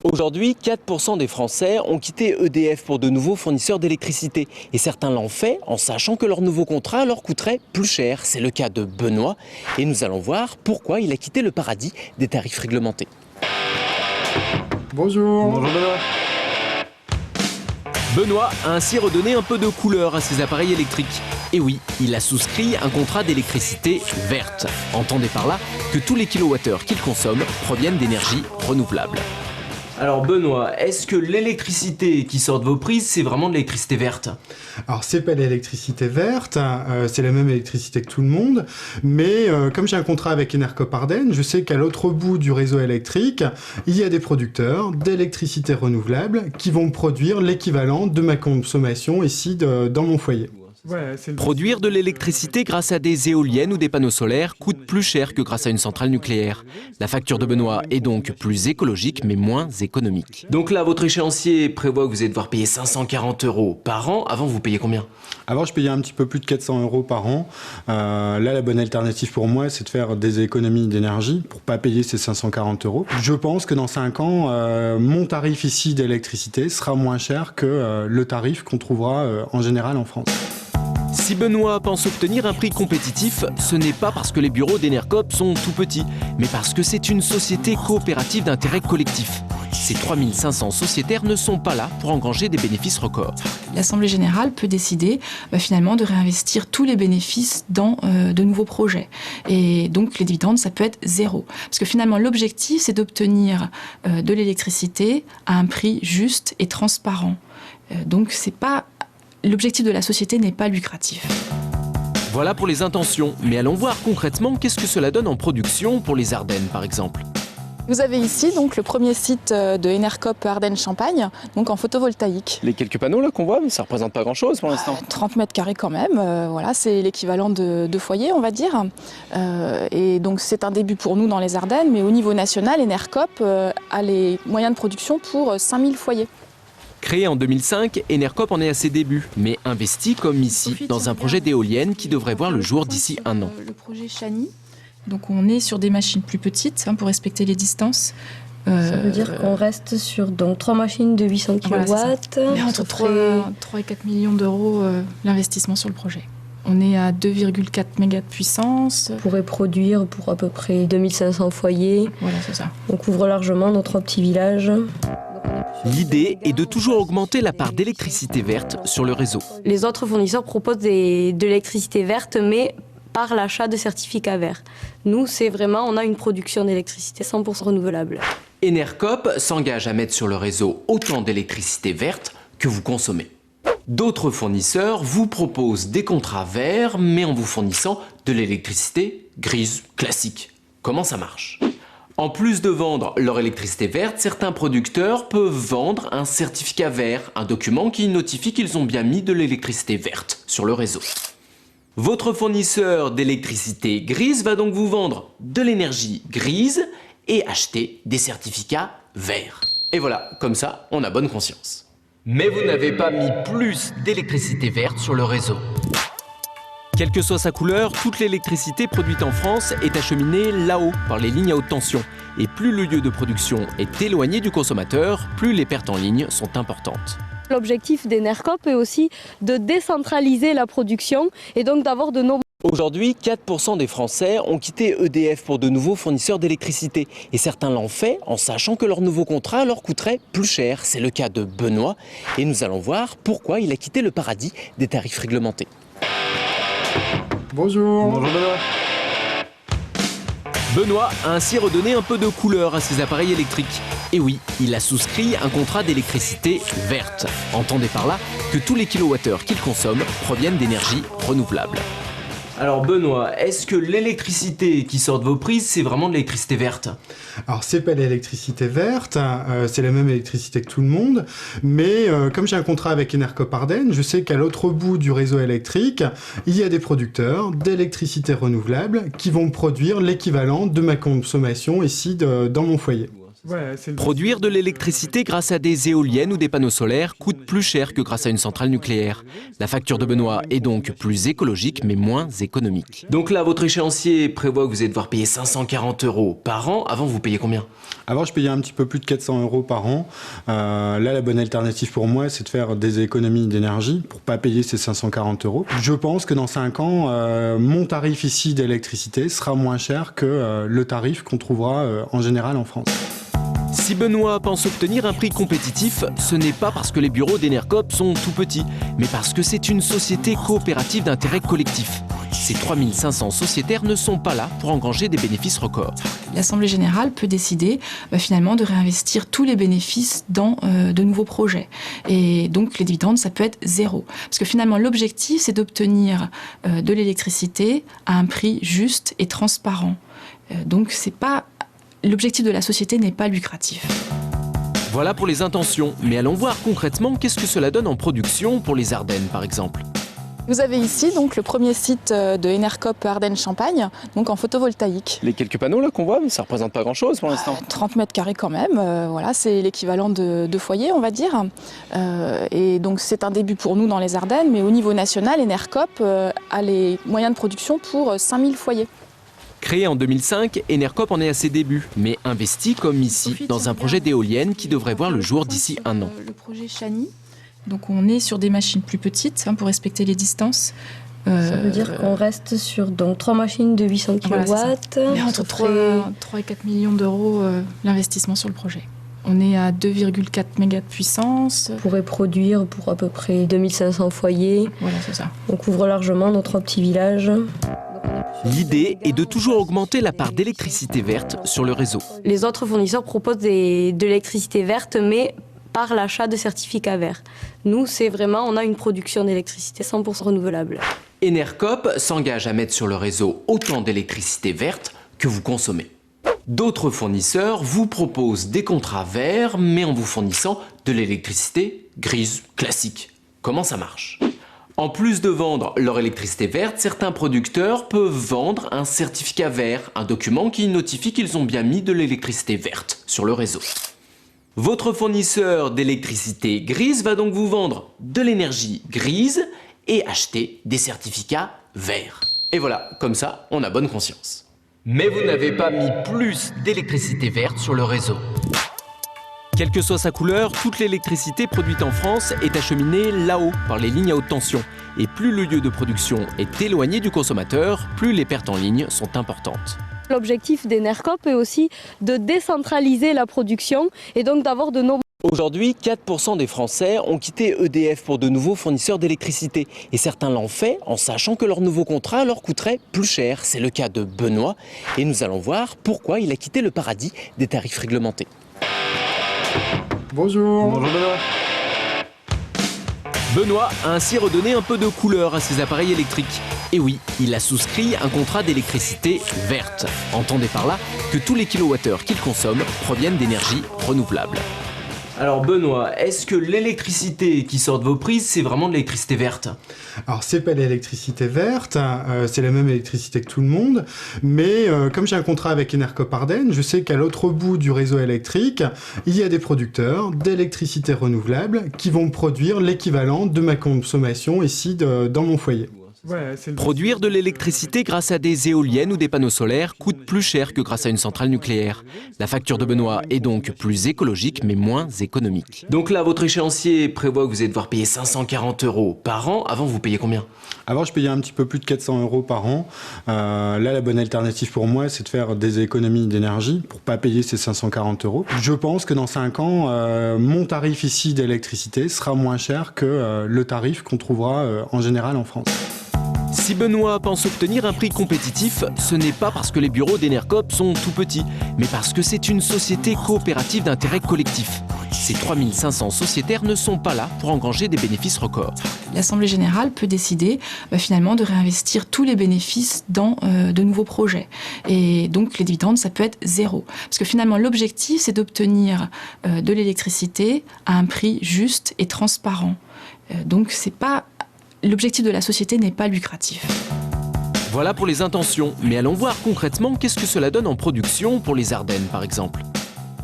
Aujourd'hui, 4% des Français ont quitté EDF pour de nouveaux fournisseurs d'électricité. Et certains l'ont fait en sachant que leur nouveau contrat leur coûterait plus cher. C'est le cas de Benoît. Et nous allons voir pourquoi il a quitté le paradis des tarifs réglementés. Bonjour. Bonjour Benoît. Benoît a ainsi redonné un peu de couleur à ses appareils électriques. Et oui, il a souscrit un contrat d'électricité verte. Entendez par là que tous les kilowattheures qu'il consomme proviennent d'énergie renouvelable. Alors Benoît, est-ce que l'électricité qui sort de vos prises, c'est vraiment de l'électricité verte? Alors c'est pas l'électricité verte, c'est la même électricité que tout le monde, mais comme j'ai un contrat avec Enercop Ardennes, je sais qu'à l'autre bout du réseau électrique, il y a des producteurs d'électricité renouvelable qui vont me produire l'équivalent de ma consommation ici dans mon foyer. Produire de l'électricité grâce à des éoliennes ou des panneaux solaires coûte plus cher que grâce à une centrale nucléaire. La facture de Benoît est donc plus écologique mais moins économique. Donc là, votre échéancier prévoit que vous allez devoir payer 540 € par an. Avant, vous payez combien? Avant, je payais un petit peu plus de 400 € par an. Là, la bonne alternative pour moi, c'est de faire des économies d'énergie pour pas payer ces 540 €. Je pense que dans 5 ans, mon tarif ici d'électricité sera moins cher que le tarif qu'on trouvera en général en France. Si Benoît pense obtenir un prix compétitif, ce n'est pas parce que les bureaux d'Enercop sont tout petits, mais parce que c'est une société coopérative d'intérêt collectif. Ces 3500 sociétaires ne sont pas là pour engranger des bénéfices records. L'Assemblée générale peut décider finalement de réinvestir tous les bénéfices dans de nouveaux projets. Et donc les dividendes, ça peut être zéro. Parce que finalement, l'objectif, c'est d'obtenir de l'électricité à un prix juste et transparent. Donc c'est pas... L'objectif de la société n'est pas lucratif. Voilà pour les intentions, mais allons voir concrètement qu'est-ce que cela donne en production pour les Ardennes par exemple. Vous avez ici donc le premier site de Enercop Ardennes-Champagne, donc en photovoltaïque. Les quelques panneaux là qu'on voit, mais ça représente pas grand-chose pour l'instant. 30 mètres carrés quand même, voilà, c'est l'équivalent de foyers on va dire. Et donc c'est un début pour nous dans les Ardennes, mais au niveau national, Enercop a les moyens de production pour 5000 foyers. Créé en 2005, Enercop en est à ses débuts, mais investi comme ici dans un projet d'éolienne qui devrait voir le jour d'ici un an. Le projet Chani, donc on est sur des machines plus petites pour respecter les distances. Ça veut dire qu'on reste sur donc 3 machines de 800 kW. Voilà, entre 3 et 4 millions d'euros l'investissement sur le projet. On est à 2,4 mégas de puissance. On pourrait produire pour à peu près 2500 foyers. Voilà, c'est ça. On couvre largement nos 3 petits villages. L'idée est de toujours augmenter la part d'électricité verte sur le réseau. Les autres fournisseurs proposent de l'électricité verte, mais par l'achat de certificats verts. Nous, c'est vraiment, on a une production d'électricité 100% renouvelable. Enercop s'engage à mettre sur le réseau autant d'électricité verte que vous consommez. D'autres fournisseurs vous proposent des contrats verts, mais en vous fournissant de l'électricité grise, classique. Comment ça marche ? En plus de vendre leur électricité verte, certains producteurs peuvent vendre un certificat vert, un document qui notifie qu'ils ont bien mis de l'électricité verte sur le réseau. Votre fournisseur d'électricité grise va donc vous vendre de l'énergie grise et acheter des certificats verts. Et voilà, comme ça, on a bonne conscience. Mais vous n'avez pas mis plus d'électricité verte sur le réseau. Quelle que soit sa couleur, toute l'électricité produite en France est acheminée là-haut par les lignes à haute tension. Et plus le lieu de production est éloigné du consommateur, plus les pertes en ligne sont importantes. L'objectif d'Enercop est aussi de décentraliser la production et donc d'avoir de nombreux... Aujourd'hui, 4% des Français ont quitté EDF pour de nouveaux fournisseurs d'électricité. Et certains l'ont fait en sachant que leur nouveau contrat leur coûterait plus cher. C'est le cas de Benoît. Et nous allons voir pourquoi il a quitté le paradis des tarifs réglementés. Bonjour. Bonjour Benoît. Benoît a ainsi redonné un peu de couleur à ses appareils électriques. Et oui, il a souscrit un contrat d'électricité verte. Entendez par là que tous les kilowattheures qu'il consomme proviennent d'énergie renouvelable. Alors Benoît, est-ce que l'électricité qui sort de vos prises, c'est vraiment de l'électricité verte? Alors c'est pas l'électricité verte, c'est la même électricité que tout le monde, mais comme j'ai un contrat avec Enercop Ardennes, je sais qu'à l'autre bout du réseau électrique, il y a des producteurs d'électricité renouvelable qui vont me produire l'équivalent de ma consommation ici dans mon foyer. Produire de l'électricité grâce à des éoliennes ou des panneaux solaires coûte plus cher que grâce à une centrale nucléaire. La facture de Benoît est donc plus écologique mais moins économique. Donc là, votre échéancier prévoit que vous allez devoir payer 540 € par an. Avant, vous payez combien? Avant, je payais un petit peu plus de 400 € par an. Là, la bonne alternative pour moi, c'est de faire des économies d'énergie pour pas payer ces 540 €. Je pense que dans 5 ans, mon tarif ici d'électricité sera moins cher que le tarif qu'on trouvera en général en France. Si Benoît pense obtenir un prix compétitif, ce n'est pas parce que les bureaux d'Enercop sont tout petits, mais parce que c'est une société coopérative d'intérêt collectif. Ces 3500 sociétaires ne sont pas là pour engranger des bénéfices records. L'Assemblée générale peut décider finalement de réinvestir tous les bénéfices dans de nouveaux projets. Et donc les dividendes, ça peut être 0. Parce que finalement, l'objectif, c'est d'obtenir de l'électricité à un prix juste et transparent. Donc c'est pas... L'objectif de la société n'est pas lucratif. Voilà pour les intentions, mais allons voir concrètement qu'est-ce que cela donne en production pour les Ardennes par exemple. Vous avez ici donc le premier site de Enercop Ardennes-Champagne, donc en photovoltaïque. Les quelques panneaux là qu'on voit, ça représente pas grand-chose pour l'instant. 30 mètres carrés quand même, voilà, c'est l'équivalent de foyers, on va dire. Et donc c'est un début pour nous dans les Ardennes, mais au niveau national, Enercop a les moyens de production pour 5000 foyers. Créé en 2005, Enercop en est à ses débuts, mais investi comme ici dans un projet d'éolienne qui devrait voir le jour d'ici 1 an. Le projet Chani, donc on est sur des machines plus petites pour respecter les distances. Ça veut dire qu'on reste sur donc 3 machines de 800 kW. Voilà, entre 3 et 4 millions d'euros l'investissement sur le projet. On est à 2,4 mégas de puissance. On pourrait produire pour à peu près 2500 foyers. Voilà, c'est ça. On couvre largement nos 3 petits villages. L'idée est de toujours augmenter la part d'électricité verte sur le réseau. Les autres fournisseurs proposent de l'électricité verte, mais par l'achat de certificats verts. Nous, c'est vraiment, on a une production d'électricité 100% renouvelable. Enercop s'engage à mettre sur le réseau autant d'électricité verte que vous consommez. D'autres fournisseurs vous proposent des contrats verts, mais en vous fournissant de l'électricité grise classique. Comment ça marche ? En plus de vendre leur électricité verte, certains producteurs peuvent vendre un certificat vert, un document qui notifie qu'ils ont bien mis de l'électricité verte sur le réseau. Votre fournisseur d'électricité grise va donc vous vendre de l'énergie grise et acheter des certificats verts. Et voilà, comme ça, on a bonne conscience. Mais vous n'avez pas mis plus d'électricité verte sur le réseau. Quelle que soit sa couleur, toute l'électricité produite en France est acheminée là-haut par les lignes à haute tension. Et plus le lieu de production est éloigné du consommateur, plus les pertes en ligne sont importantes. L'objectif d'Enercop est aussi de décentraliser la production et donc d'avoir de nombreux... Aujourd'hui, 4% des Français ont quitté EDF pour de nouveaux fournisseurs d'électricité. Et certains l'ont fait en sachant que leur nouveau contrat leur coûterait plus cher. C'est le cas de Benoît. Et nous allons voir pourquoi il a quitté le paradis des tarifs réglementés. Bonjour. Bonjour Benoît. Benoît a ainsi redonné un peu de couleur à ses appareils électriques. Et oui, il a souscrit un contrat d'électricité verte. Entendez par là que tous les kilowattheures qu'il consomme proviennent d'énergie renouvelable. Alors Benoît, est-ce que l'électricité qui sort de vos prises, c'est vraiment de l'électricité verte? Alors c'est pas l'électricité verte, c'est la même électricité que tout le monde, mais comme j'ai un contrat avec Enercop Ardennes, je sais qu'à l'autre bout du réseau électrique, il y a des producteurs d'électricité renouvelable qui vont produire l'équivalent de ma consommation ici dans mon foyer. Produire de l'électricité grâce à des éoliennes ou des panneaux solaires coûte plus cher que grâce à une centrale nucléaire. La facture de Benoît est donc plus écologique mais moins économique. Donc là, votre échéancier prévoit que vous allez devoir payer 540 € par an. Avant, vous payez combien? Avant, je payais un petit peu plus de 400 € par an. Là, la bonne alternative pour moi, c'est de faire des économies d'énergie pour pas payer ces 540 €. Je pense que dans 5 ans, mon tarif ici d'électricité sera moins cher que le tarif qu'on trouvera en général en France. Si Benoît pense obtenir un prix compétitif, ce n'est pas parce que les bureaux d'Enercop sont tout petits, mais parce que c'est une société coopérative d'intérêt collectif. Ces 3500 sociétaires ne sont pas là pour engranger des bénéfices records. L'Assemblée générale peut décider finalement de réinvestir tous les bénéfices dans de nouveaux projets. Et donc les dividendes, ça peut être 0. Parce que finalement, l'objectif, c'est d'obtenir de l'électricité à un prix juste et transparent. Donc c'est pas... L'objectif de la société n'est pas lucratif. Voilà pour les intentions, mais allons voir concrètement qu'est-ce que cela donne en production pour les Ardennes par exemple.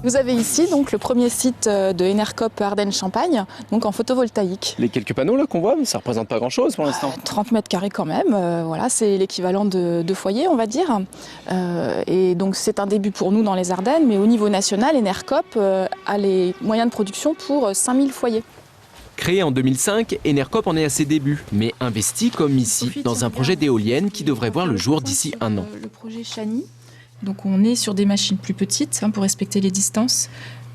Vous avez ici donc le premier site de Enercop Ardennes-Champagne, donc en photovoltaïque. Les quelques panneaux là qu'on voit, ça représente pas grand-chose pour l'instant. 30 mètres carrés quand même, voilà, c'est l'équivalent de 2 foyers, on va dire. Et donc c'est un début pour nous dans les Ardennes, mais au niveau national, Enercop a les moyens de production pour 5000 foyers. Créé en 2005, Enercop en est à ses débuts, mais investi comme ici dans un projet d'éolienne qui devrait voir le jour d'ici 1 an. Le projet Chani. Donc on est sur des machines plus petites pour respecter les distances.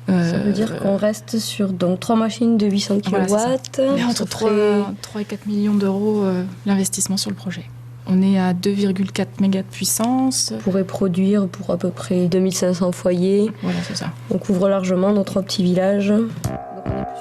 Ça veut dire qu'on reste sur donc 3 machines de 800 kW. Voilà, entre 3 et 4 millions d'euros l'investissement sur le projet. On est à 2,4 mégas de puissance. On pourrait produire pour à peu près 2500 foyers. Voilà, c'est ça. On couvre largement nos 3 petits villages.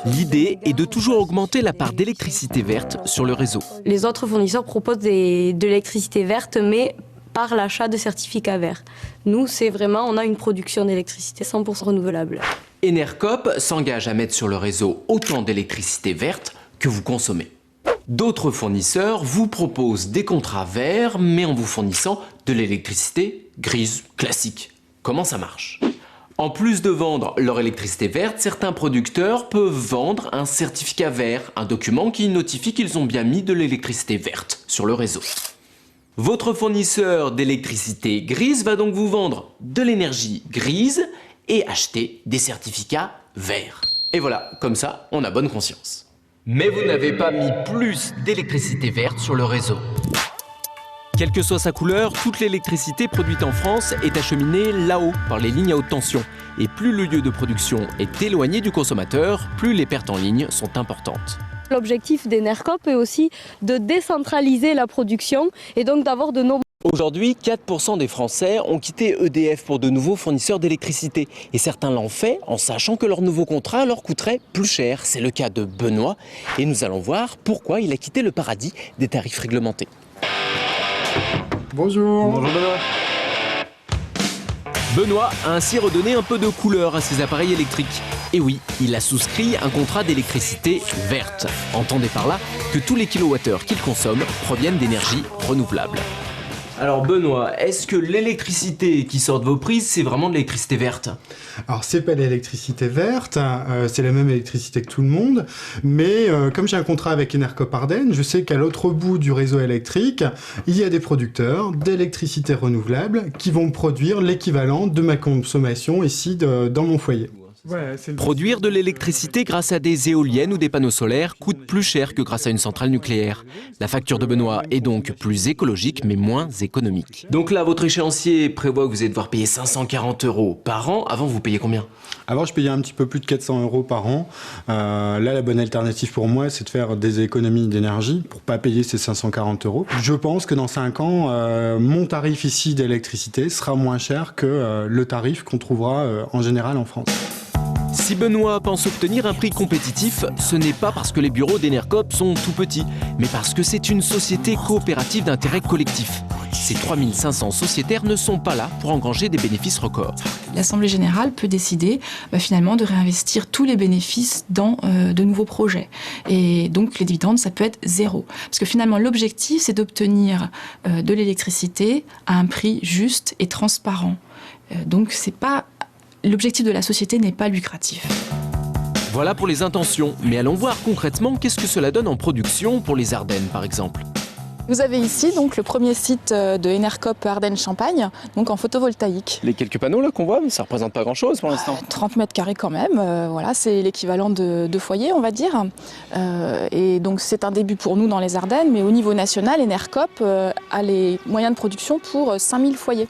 L'idée est de toujours augmenter la part d'électricité verte sur le réseau. Les autres fournisseurs proposent de l'électricité verte, mais par l'achat de certificats verts. Nous, c'est vraiment, on a une production d'électricité 100% renouvelable. Enercop s'engage à mettre sur le réseau autant d'électricité verte que vous consommez. D'autres fournisseurs vous proposent des contrats verts, mais en vous fournissant de l'électricité grise classique. Comment ça marche ? En plus de vendre leur électricité verte, certains producteurs peuvent vendre un certificat vert, un document qui notifie qu'ils ont bien mis de l'électricité verte sur le réseau. Votre fournisseur d'électricité grise va donc vous vendre de l'énergie grise et acheter des certificats verts. Et voilà, comme ça, on a bonne conscience. Mais vous n'avez pas mis plus d'électricité verte sur le réseau. Quelle que soit sa couleur, toute l'électricité produite en France est acheminée là-haut par les lignes à haute tension. Et plus le lieu de production est éloigné du consommateur, plus les pertes en ligne sont importantes. L'objectif d'Enercop est aussi de décentraliser la production et donc d'avoir de nombreux... Aujourd'hui, 4% des Français ont quitté EDF pour de nouveaux fournisseurs d'électricité. Et certains l'ont fait en sachant que leur nouveau contrat leur coûterait plus cher. C'est le cas de Benoît. Et nous allons voir pourquoi il a quitté le paradis des tarifs réglementés. Bonjour. Bonjour Benoît. Benoît a ainsi redonné un peu de couleur à ses appareils électriques. Et oui, il a souscrit un contrat d'électricité verte. Entendez par là que tous les kilowattheures qu'il consomme proviennent d'énergie renouvelable. Alors Benoît, est-ce que l'électricité qui sort de vos prises, c'est vraiment de l'électricité verte ? Alors c'est pas l'électricité verte, c'est la même électricité que tout le monde, mais comme j'ai un contrat avec Enercop Ardennes, je sais qu'à l'autre bout du réseau électrique, il y a des producteurs d'électricité renouvelable qui vont produire l'équivalent de ma consommation ici dans mon foyer. Produire de l'électricité grâce à des éoliennes ou des panneaux solaires coûte plus cher que grâce à une centrale nucléaire. La facture de Benoît est donc plus écologique mais moins économique. Donc là, votre échéancier prévoit que vous allez devoir payer 540 € par an. Avant, vous payez combien ? Avant, je payais un petit peu plus de 400 € par an. Là, la bonne alternative pour moi, c'est de faire des économies d'énergie pour pas payer ces 540 €. Je pense que dans 5 ans, mon tarif ici d'électricité sera moins cher que le tarif qu'on trouvera en général en France. Si Benoît pense obtenir un prix compétitif, ce n'est pas parce que les bureaux d'Enercop sont tout petits, mais parce que c'est une société coopérative d'intérêt collectif. Ces 3500 sociétaires ne sont pas là pour engranger des bénéfices records. L'Assemblée générale peut décider finalement de réinvestir tous les bénéfices dans de nouveaux projets. Et donc les dividendes, ça peut être 0. Parce que finalement, l'objectif, c'est d'obtenir de l'électricité à un prix juste et transparent. Donc c'est pas... L'objectif de la société n'est pas lucratif. Voilà pour les intentions, mais allons voir concrètement qu'est-ce que cela donne en production pour les Ardennes par exemple. Vous avez ici donc le premier site de Enercop Ardennes-Champagne, donc en photovoltaïque. Les quelques panneaux là qu'on voit, ça représente pas grand-chose pour l'instant. 30 mètres carrés quand même, voilà, c'est l'équivalent de 2 foyers, on va dire. Et donc c'est un début pour nous dans les Ardennes, mais au niveau national, Enercop a les moyens de production pour 5000 foyers.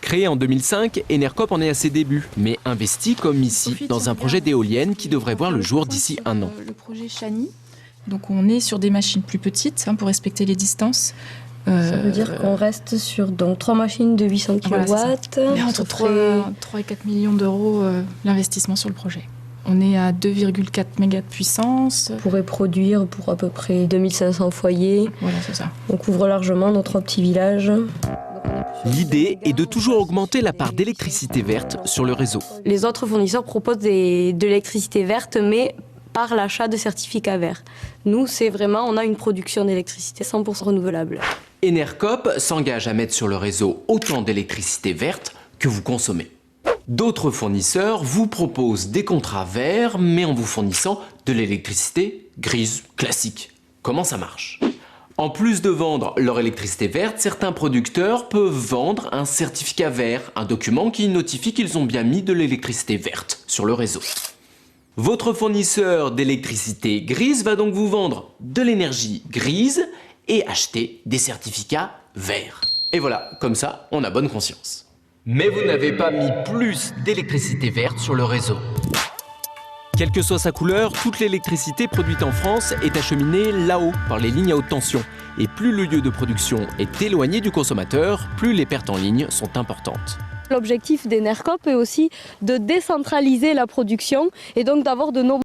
Créé en 2005, Enercop en est à ses débuts, mais investi comme ici dans un projet d'éolienne qui devrait voir le jour d'ici 1 an. Le projet Chani. Donc on est sur des machines plus petites pour respecter les distances. Ça veut dire qu'on reste sur donc 3 machines de 800 kW. Voilà, entre 3 et 4 millions d'euros l'investissement sur le projet. On est à 2,4 mégas de puissance. On pourrait produire pour à peu près 2500 foyers. Voilà, c'est ça. On couvre largement nos 3 petits villages. L'idée est de toujours augmenter la part d'électricité verte sur le réseau. Les autres fournisseurs proposent de l'électricité verte, mais par l'achat de certificats verts. Nous, c'est vraiment, on a une production d'électricité 100% renouvelable. Enercop s'engage à mettre sur le réseau autant d'électricité verte que vous consommez. D'autres fournisseurs vous proposent des contrats verts, mais en vous fournissant de l'électricité grise classique. Comment ça marche ? En plus de vendre leur électricité verte, certains producteurs peuvent vendre un certificat vert, un document qui notifie qu'ils ont bien mis de l'électricité verte sur le réseau. Votre fournisseur d'électricité grise va donc vous vendre de l'énergie grise et acheter des certificats verts. Et voilà, comme ça, on a bonne conscience. Mais vous n'avez pas mis plus d'électricité verte sur le réseau. Quelle que soit sa couleur, toute l'électricité produite en France est acheminée là-haut par les lignes à haute tension. Et plus le lieu de production est éloigné du consommateur, plus les pertes en ligne sont importantes. L'objectif d'Enercop est aussi de décentraliser la production et donc d'avoir de nombreux